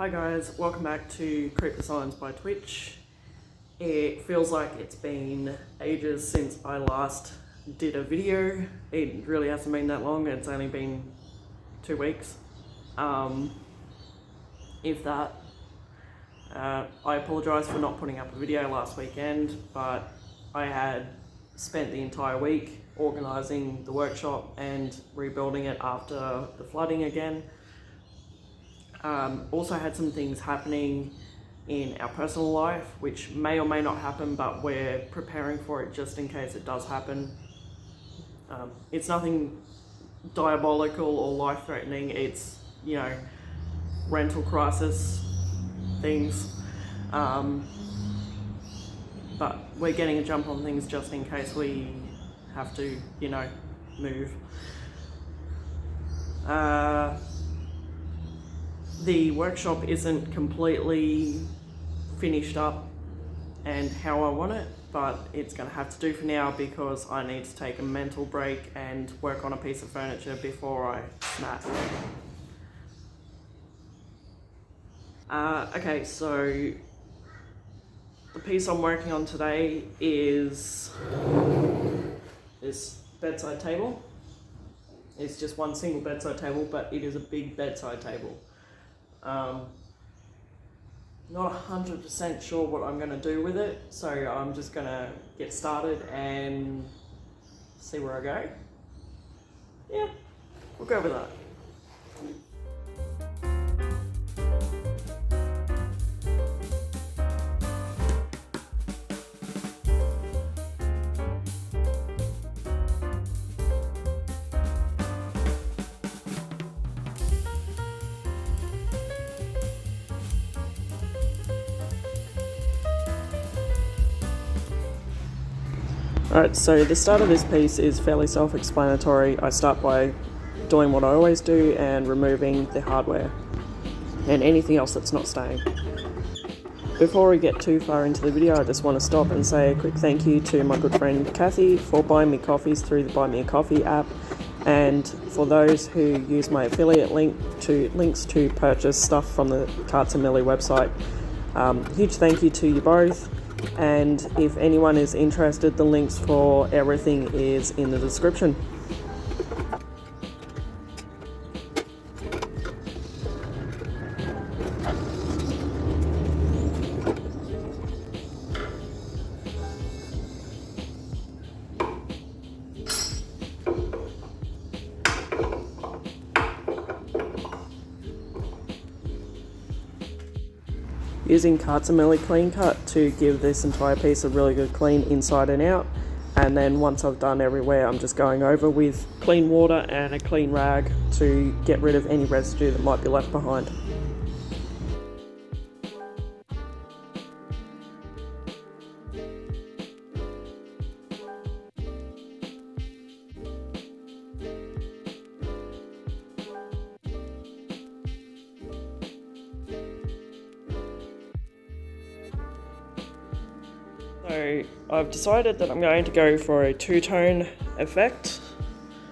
Hi guys, welcome back to Creeper Signs by Twitch. It feels like it's been ages since I last did a video. It really hasn't been that long, it's only been 2 weeks. If that. I apologise for not putting up a video last weekend, but I had spent the entire week organising the workshop and rebuilding it after the flooding again. Also had some things happening in our personal life which may or may not happen, but we're preparing for it just in case it does happen. It's nothing diabolical or life-threatening, it's, you know, rental crisis things, but we're getting a jump on things just in case we have to, you know, move. The workshop isn't completely finished up and how I want it, but it's going to have to do for now because I need to take a mental break and work on a piece of furniture before I snap. Okay, so the piece I'm working on today is this bedside table. It's just one single bedside table, but it is a big bedside table. Not 100% sure what I'm going to do with it, so I'm just going to get started and see where I go. Yeah, we'll go with that. Alright, so the start of this piece is fairly self-explanatory. I start by doing what I always do and removing the hardware and anything else that's not staying. Before we get too far into the video, I just want to stop and say a quick thank you to my good friend Kathy for buying me coffees through the Buy Me a Coffee app, and for those who use my affiliate links to purchase stuff from the Carts and Millie website. Huge thank you to you both. And if anyone is interested, the links for everything is in the description. Using Carts and Millie Clean Cut to give this entire piece a really good clean inside and out, and then once I've done everywhere, I'm just going over with clean water and a clean rag to get rid of any residue that might be left behind. So I've decided that I'm going to go for a two-tone effect.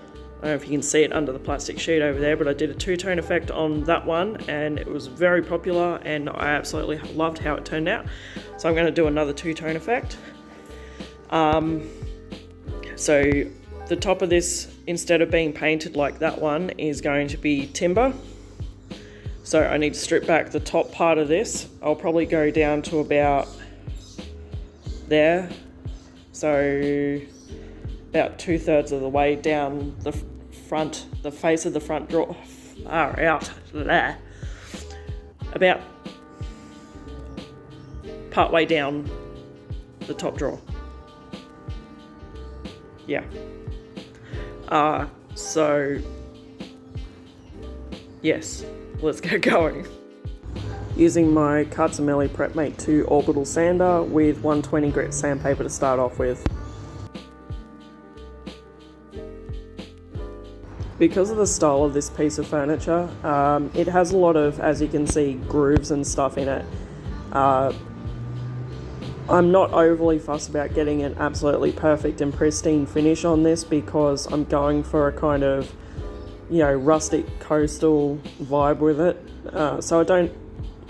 I don't know if you can see it under the plastic sheet over there, but I did a two-tone effect on that one and it was very popular and I absolutely loved how it turned out. So I'm going to do another two-tone effect. So the top of this, instead of being painted like that one, is going to be timber. So I need to strip back the top part of this. I'll probably go down to about there, so about 2/3 of the way down the front, the face of the front drawer, far out there, about part way down the top drawer. Yeah. So yes, let's get going. Using my Carts and Millie Prep Mate 2 orbital sander with 120 grit sandpaper to start off with. Because of the style of this piece of furniture, it has a lot of, as you can see, grooves and stuff in it. I'm not overly fussed about getting an absolutely perfect and pristine finish on this because I'm going for a kind of, you know, rustic coastal vibe with it. So I don't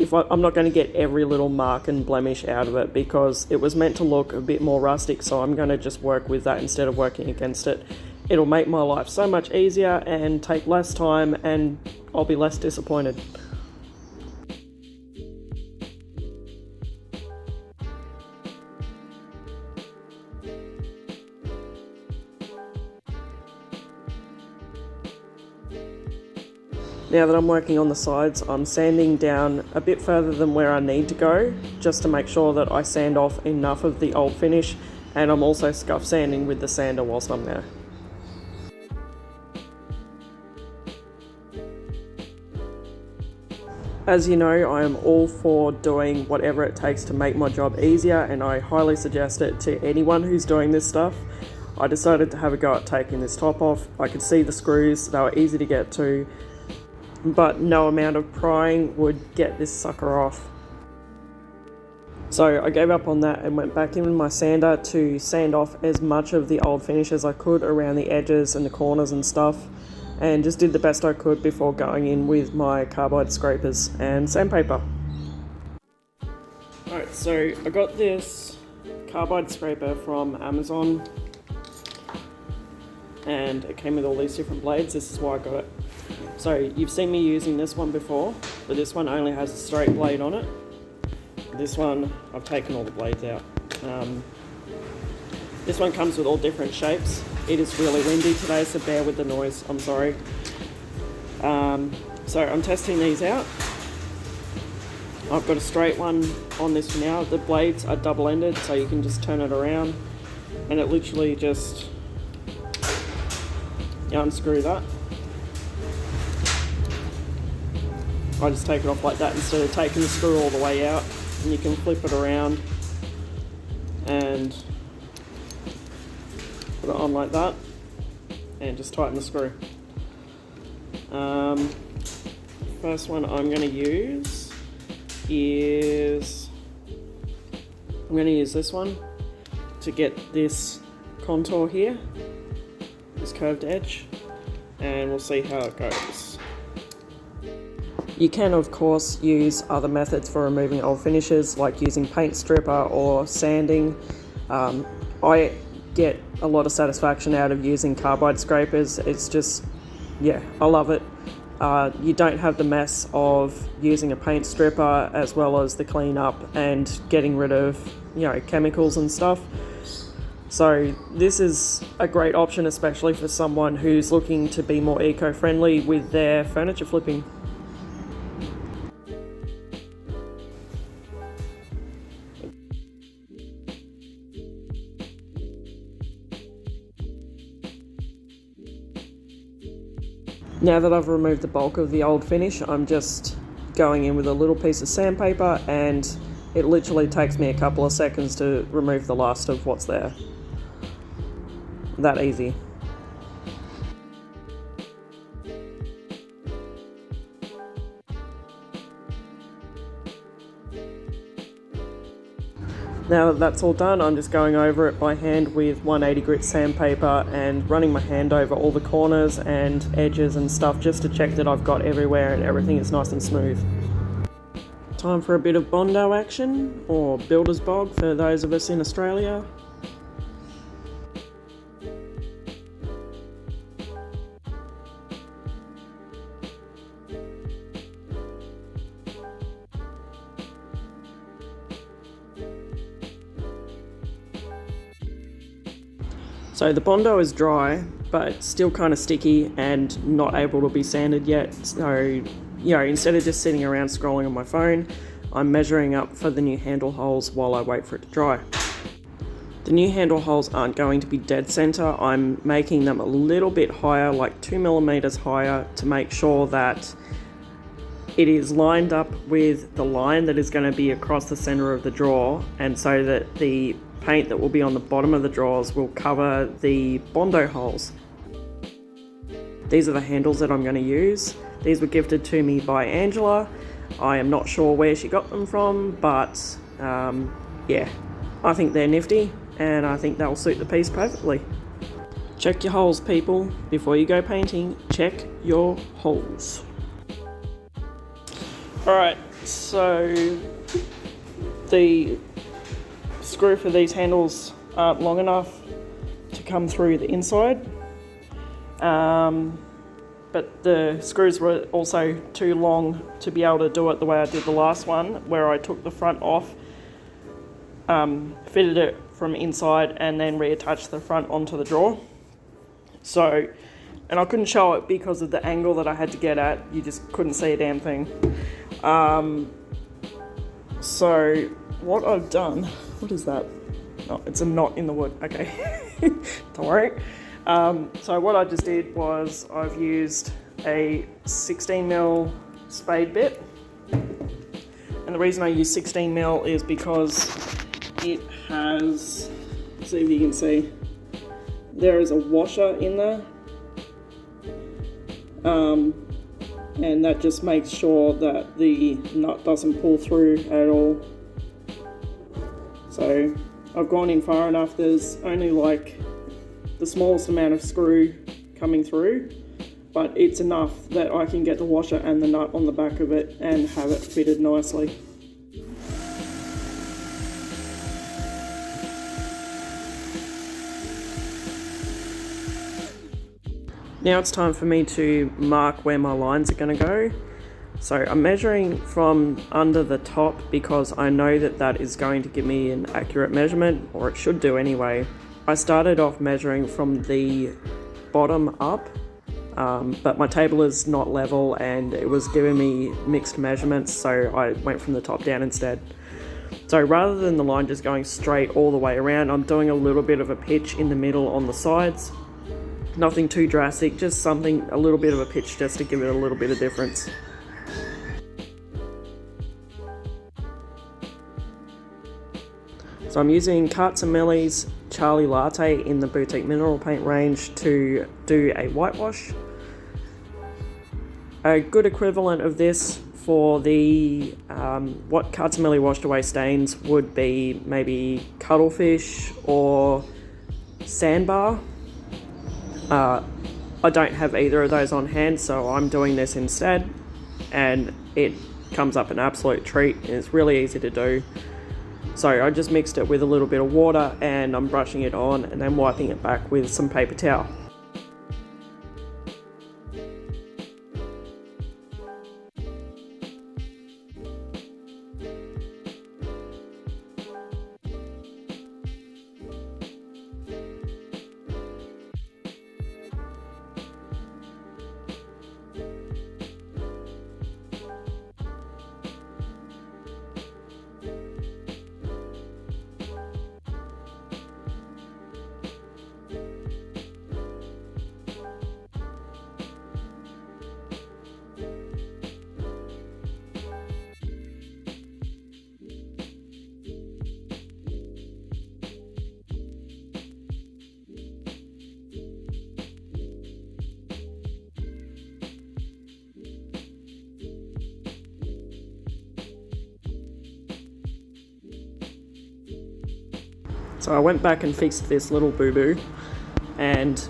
I'm not going to get every little mark and blemish out of it, because it was meant to look a bit more rustic, so I'm going to just work with that instead of working against it. It'll make my life so much easier and take less time, and I'll be less disappointed. Now that I'm working on the sides, I'm sanding down a bit further than where I need to go, just to make sure that I sand off enough of the old finish, and I'm also scuff sanding with the sander whilst I'm there. As you know, I am all for doing whatever it takes to make my job easier, and I highly suggest it to anyone who's doing this stuff. I decided to have a go at taking this top off. I could see the screws, they were easy to get to, but no amount of prying would get this sucker off. So I gave up on that and went back in with my sander to sand off as much of the old finish as I could around the edges and the corners and stuff, and just did the best I could before going in with my Carbide scrapers and sandpaper. Alright, so I got this Carbide scraper from Amazon, and it came with all these different blades. This is why I got it. So you've seen me using this one before, but this one only has a straight blade on it. This one, I've taken all the blades out. This one comes with all different shapes. It is really windy today, so bear with the noise, I'm sorry. So I'm testing these out. I've got a straight one on this for now. The blades are double-ended, so you can just turn it around, and it literally just, you unscrew that. I just take it off like that instead of taking the screw all the way out, and you can flip it around and put it on like that and just tighten the screw. First one I'm going to use is, I'm going to use this one to get this contour here, this curved edge, and we'll see how it goes. You can of course use other methods for removing old finishes, like using paint stripper or sanding. I get a lot of satisfaction out of using Carbide scrapers. It's just, yeah, I love it. You don't have the mess of using a paint stripper, as well as the cleanup and getting rid of, you know, chemicals and stuff. So this is a great option, especially for someone who's looking to be more eco-friendly with their furniture flipping. Now that I've removed the bulk of the old finish, I'm just going in with a little piece of sandpaper, and it literally takes me a couple of seconds to remove the last of what's there. That easy. Now that that's all done, I'm just going over it by hand with 180 grit sandpaper and running my hand over all the corners and edges and stuff, just to check that I've got everywhere and everything is nice and smooth. Time for a bit of Bondo action, or builder's bog for those of us in Australia. So the Bondo is dry, but still kind of sticky and not able to be sanded yet. So, you know, instead of just sitting around scrolling on my phone, I'm measuring up for the new handle holes while I wait for it to dry. The new handle holes aren't going to be dead center. I'm making them a little bit higher, like 2 millimeters higher, to make sure that it is lined up with the line that is going to be across the center of the drawer, and so that the paint that will be on the bottom of the drawers will cover the Bondo holes. These are the handles that I'm going to use. These were gifted to me by Angela. I am not sure where she got them from, but yeah, I think they're nifty, and I think they'll suit the piece perfectly. Check your holes, people. Before you go painting, check your holes. Alright, So the screw for these handles aren't long enough to come through the inside, but the screws were also too long to be able to do it the way I did the last one, where I took the front off, fitted it from inside, and then reattached the front onto the drawer. So, and I couldn't show it because of the angle that I had to get at. You just couldn't see a damn thing. So what I've done, what is that? Oh, it's a knot in the wood. Okay, don't worry. So what I just did was I've used a 16mm spade bit, and the reason I use 16mm is because it has, let's see if you can see, there is a washer in there, and that just makes sure that the nut doesn't pull through at all. So I've gone in far enough. There's only like the smallest amount of screw coming through, but it's enough that I can get the washer and the nut on the back of it and have it fitted nicely. Now it's time for me to mark where my lines are going to go. So I'm measuring from under the top because I know that that is going to give me an accurate measurement, or it should do anyway. I started off measuring from the bottom up, but my table is not level and it was giving me mixed measurements, so I went from the top down instead. So rather than the line just going straight all the way around, I'm doing a little bit of a pitch in the middle on the sides. Nothing too drastic, just something, a little bit of a pitch just to give it a little bit of difference. So I'm using Carts and Millie's Charlie Latte in the boutique mineral paint range to do a whitewash. A good equivalent of this for the what Carts and Millie washed away stains would be maybe cuttlefish or sandbar. I don't have either of those on hand, so I'm doing this instead, and it comes up an absolute treat and it's really easy to do. So I just mixed it with a little bit of water and I'm brushing it on and then wiping it back with some paper towel. So I went back and fixed this little boo-boo and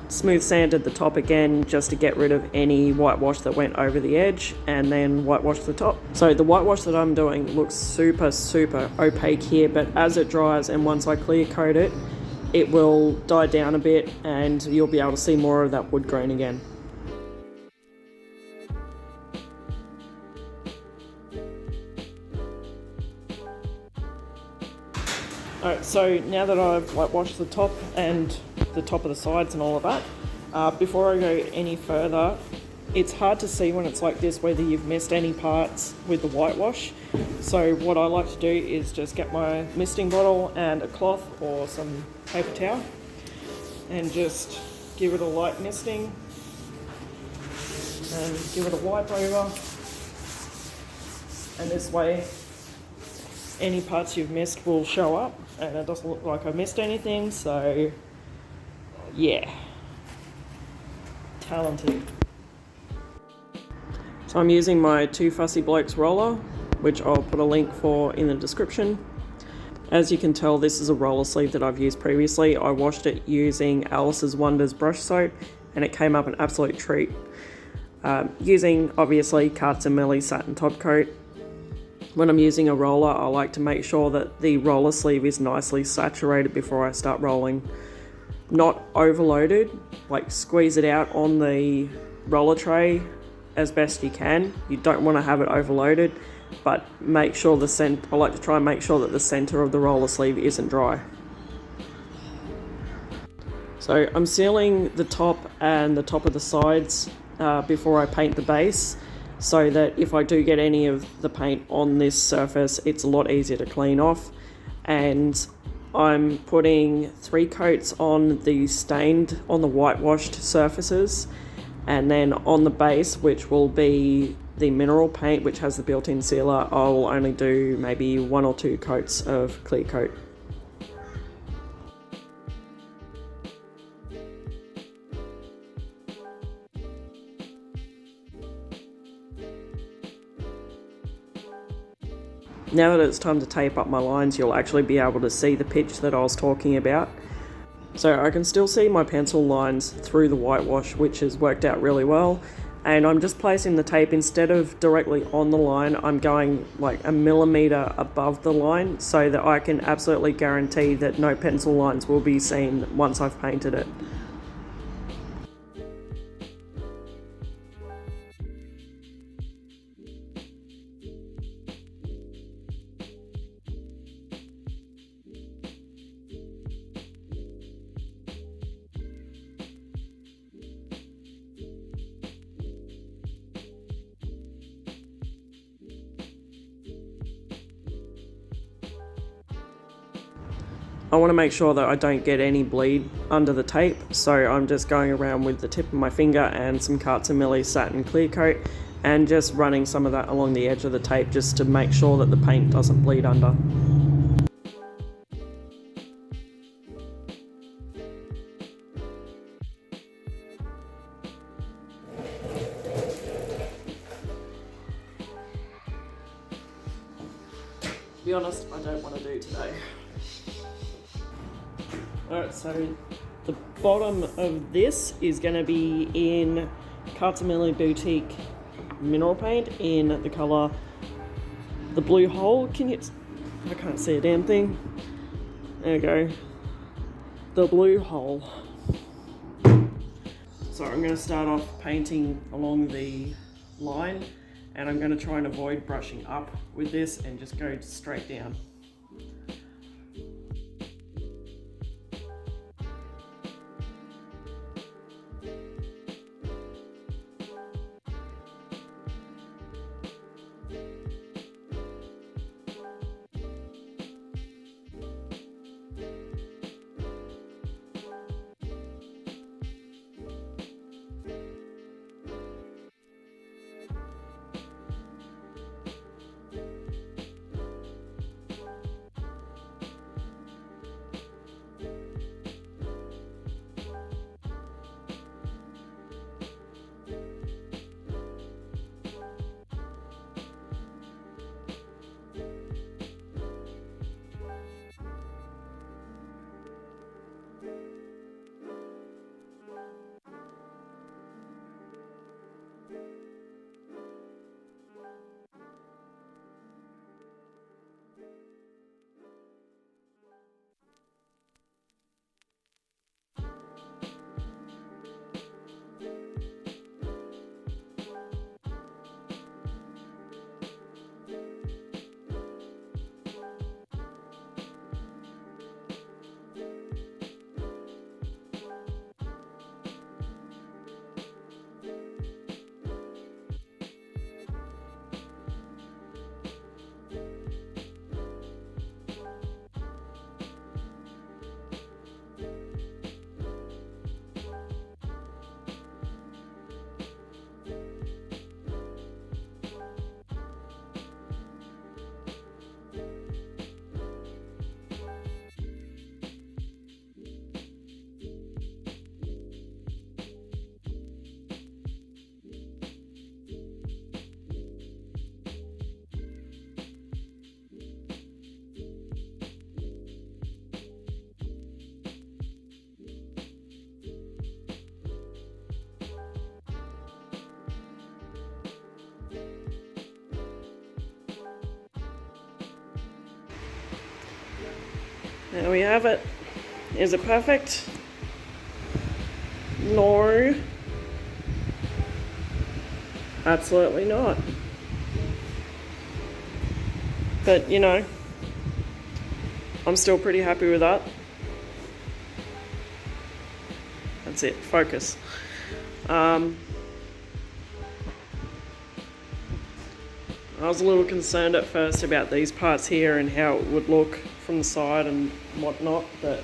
smooth sanded the top again just to get rid of any whitewash that went over the edge, and then whitewashed the top. So the whitewash that I'm doing looks super opaque here, but as it dries and once I clear coat it, it will die down a bit and you'll be able to see more of that wood grain again. Alright, so now that I've whitewashed the top and the top of the sides and all of that, before I go any further, it's hard to see when it's like this whether you've missed any parts with the whitewash. So what I like to do is just get my misting bottle and a cloth or some paper towel and just give it a light misting and give it a wipe over, and this way any parts you've missed will show up and it doesn't look like I missed anything. So yeah, talented. So I'm using my Two Fussy Blokes roller, which I'll put a link for in the description. As you can tell, this is a roller sleeve that I've used previously. I washed it using Alice's Wonders brush soap and it came up an absolute treat. Using obviously Carts and Millie Satin Topcoat. when I'm using a roller, I like to make sure that the roller sleeve is nicely saturated before I start rolling. Not overloaded, like squeeze it out on the roller tray as best you can. You don't want to have it overloaded, but make sure I like to try and make sure that the center of the roller sleeve isn't dry. So I'm sealing the top and the top of the sides before I paint the base, so that if I do get any of the paint on this surface, it's a lot easier to clean off. And I'm putting 3 coats on the whitewashed surfaces, and then on the base, which will be the mineral paint, which has the built-in sealer, I'll only do maybe 1 or 2 coats of clear coat. Now that it's time to tape up my lines, you'll actually be able to see the pitch that I was talking about. So I can still see my pencil lines through the whitewash, which has worked out really well. And I'm just placing the tape, instead of directly on the line, I'm going like a millimeter above the line, so that I can absolutely guarantee that no pencil lines will be seen once I've painted it. I want to make sure that I don't get any bleed under the tape, so I'm just going around with the tip of my finger and some cuts of Millie Satin clear coat, and just running some of that along the edge of the tape just to make sure that the paint doesn't bleed under. To be honest, I don't want to do today. Alright, so the bottom of this is going to be in Millie Boutique mineral paint in the colour the blue hole. I can't see a damn thing. There we go. The blue hole. So I'm going to start off painting along the line, and I'm going to try and avoid brushing up with this and just go straight down. There we have it. Is it perfect? No. Absolutely not. But, you know, I'm still pretty happy with that. That's it. Focus. I was a little concerned at first about these parts here and how it would look from the side and whatnot, but,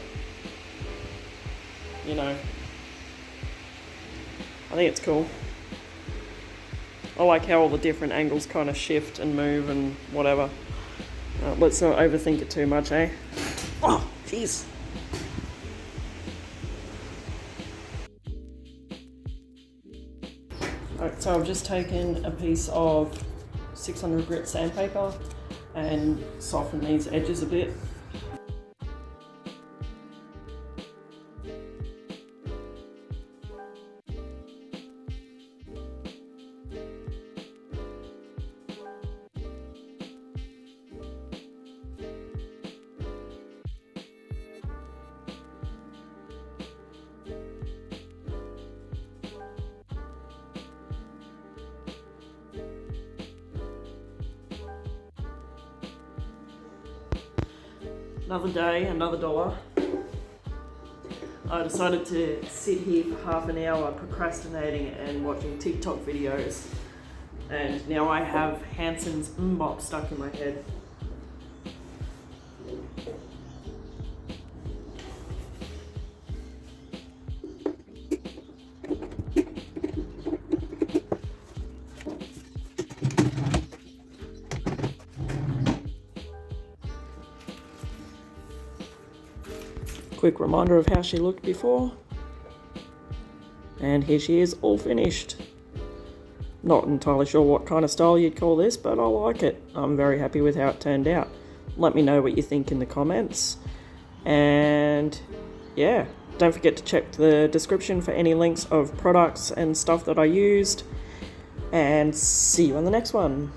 you know, I think it's cool. I like how all the different angles kind of shift and move and whatever. Let's not overthink it too much, eh? Oh, jeez. Alright, so I've just taken a piece of 600 grit sandpaper and softened these edges a bit. Another day, another dollar. I decided to sit here for half an hour procrastinating and watching TikTok videos, and now I have Hanson's Mbop stuck in my head. Quick reminder of how she looked before. And here she is, all finished. Not entirely sure what kind of style you'd call this, but I like it. I'm very happy with how it turned out. Let me know what you think in the comments. And yeah, don't forget to check the description for any links of products and stuff that I used. And see you on the next one.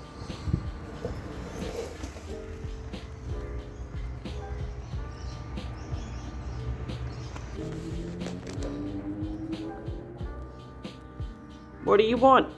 What do you want?